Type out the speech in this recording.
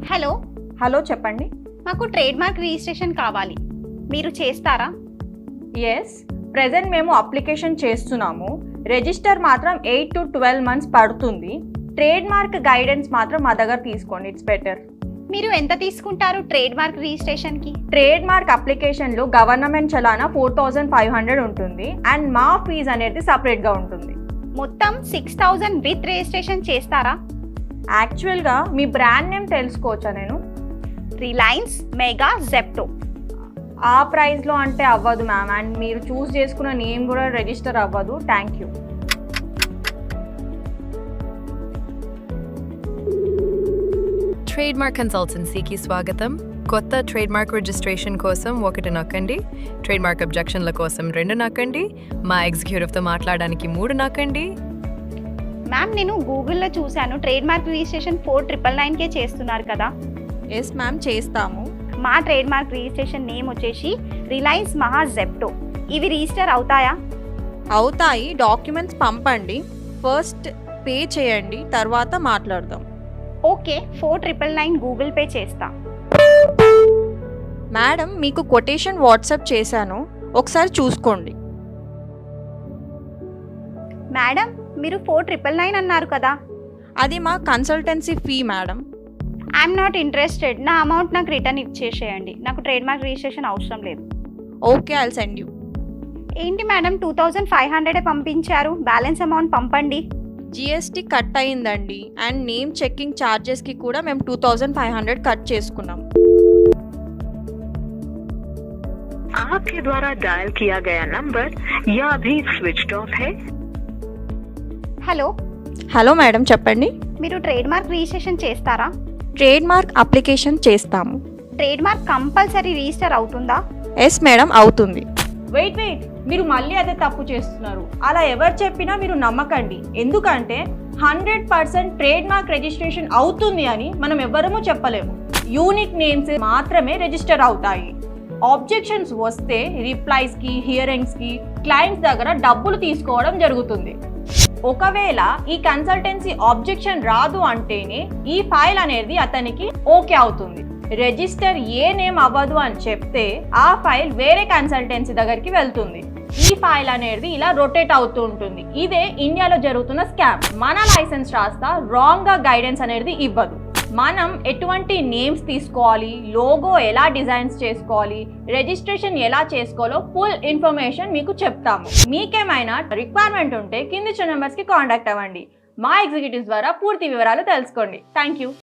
Hello hello చెప్పండి. మాకు trade mark registration కావాలి, మీరు చేస్తారా? ఎస్, ప్రెజెంట్ మేము అప్లికేషన్ చేస్తున్నాము. రిజిస్టర్ మాత్రం 8 to 12 months పడుతుంది. ట్రేడ్ మార్క్ గైడెన్స్ మాత్రం మా దగ్గర తీసుకోండి, ఇట్స్ బెటర్. మీరు ఎంత తీసుకుంటారు ట్రేడ్ మార్క్ రిజిస్ట్రేషన్కి? ట్రేడ్ మార్క్ అప్లికేషన్లో గవర్నమెంట్ చలానా 4500 ఉంటుంది అండ్ మా ఫీజ్ అనేది సపరేట్గా ఉంటుంది. మొత్తం 6000 విత్ రిజిస్ట్రేషన్ చేస్తారా? యాక్చువల్గా మీ బ్రాండ్ నేమ్ తెలుసుకోవచ్చా నేను? Reliance, mega, Zepto. ఆ ప్రైస్లో అంటే అవ్వదు మ్యామ్, అండ్ మీరు చూస్ చేసుకున్న నేమ్ కూడా రిజిస్టర్ అవ్వదు. Thank you. ట్రేడ్ మార్క్ కన్సల్టెన్సీకి స్వాగతం. కొత్త ట్రేడ్ మార్క్ రిజిస్ట్రేషన్ కోసం 1 నొక్కండి, ట్రేడ్ మార్క్ అబ్జెక్షన్ల కోసం 2 నొక్కండి, మా ఎగ్జిక్యూటివ్తో మాట్లాడడానికి 3 నొక్కండి. మ్యామ్, నేను గూగుల్లో చూశాను, ట్రేడ్ మార్క్ రిజిస్ట్రేషన్ 4999కే చేస్తున్నారు కదా? ఎస్ మ్యామ్, చేస్తాము. మా ట్రేడ్ మార్క్ రిజిస్ట్రేషన్ నేమ్ వచ్చేసి రిలయన్స్ మహా జెప్టో. ఇవి రిజిస్టర్ అవుతాయా? అవుతాయి. డాక్యుమెంట్స్ పంపండి, ఫస్ట్ పే చేయండి, తర్వాత మాట్లాడదాం. ఓకే, 4999 గూగుల్ పే చేస్తా. మేడం, మీకు కొటేషన్ వాట్సాప్ చేశాను, ఒకసారి చూసుకోండి. మేడం, మీరు 4999 అన్నారు కదా? అది మా consultancy fee madam. I'm not interested. నా అమౌంట్ నాకు రిటర్న్ ఇచ్చేసేయండి. నాకు ట్రేడ్ మార్క్ రిజిస్ట్రేషన్ అవసరం లేదు. Okay, I'll send you. ఏంటి మేడం, 2500 పంపించారు, బ్యాలెన్స్ అమౌంట్ పంపండి. జిఎస్టీ కట్ అయిందండి, అండ్ నేమ్ చెకింగ్ ఛార్జెస్కి కూడా మేము 2500 కట్ చేసుకున్నాం. आपके द्वारा डायल किया गया नंबर या अभी स्विच्ड ऑफ है। హలో, హలో మేడం, చెప్పండి. మీరు ట్రేడ్ మార్క్ రిజిస్ట్రేషన్ చేస్తారా? ట్రేడ్ మార్క్ అప్లికేషన్ చేస్తాము. ట్రేడ్ మార్క్ కంపల్సరీ రిజిస్టర్ అవుతుందా? ఎస్ మేడం, అవుతుంది. వెయిట్, మీరు మళ్ళీ అదే తప్పు చేస్తున్నారు. అలా ఎవరు చెప్పినా మీరు నమ్మకండి, ఎందుకంటే 100% ట్రేడ్ మార్క్ రిజిస్ట్రేషన్ అవుతుంది అని మనం ఎవ్వరము చెప్పలేము. యూనిక్ నేమ్స్ మాత్రమే రిజిస్టర్ అవుతాయి. ఆబ్జెక్షన్స్ వస్తే రిప్లైస్కి, హియరింగ్స్కి క్లయింట్స్ దగ్గర డబ్బులు తీసుకోవడం జరుగుతుంది. ఒకవేళ ఈ కన్సల్టెన్సీ ఆబ్జెక్షన్ రాదు అంటేనే ఈ ఫైల్ అనేది అతనికి ఓకే అవుతుంది. రిజిస్టర్ ఏ నేమ్ అవ్వదు అని చెప్తే ఆ ఫైల్ వేరే కన్సల్టెన్సీ దగ్గరికి వెళ్తుంది. ఈ ఫైల్ అనేది ఇలా రొటేట్ అవుతూ ఉంటుంది. ఇదే ఇండియాలో జరుగుతున్న స్కామ్. మన లైసెన్స్ రాస్తా రాంగ్ గా గైడెన్స్ అనేది ఇవ్వదు. మనం ఎటువంటి నేమ్స్ తీసుకోవాలి, లోగో ఎలా డిజైన్స్ చేసుకోవాలి, రిజిస్ట్రేషన్ ఎలా చేసుకోవాలో ఫుల్ ఇన్ఫర్మేషన్ మీకు చెప్తాము. మీకేమైనా రిక్వైర్మెంట్ ఉంటే కింది నెంబర్స్కి కాంటాక్ట్ అవ్వండి. మా ఎగ్జిక్యూటివ్స్ ద్వారా పూర్తి వివరాలు తెలుసుకోండి. Thank you.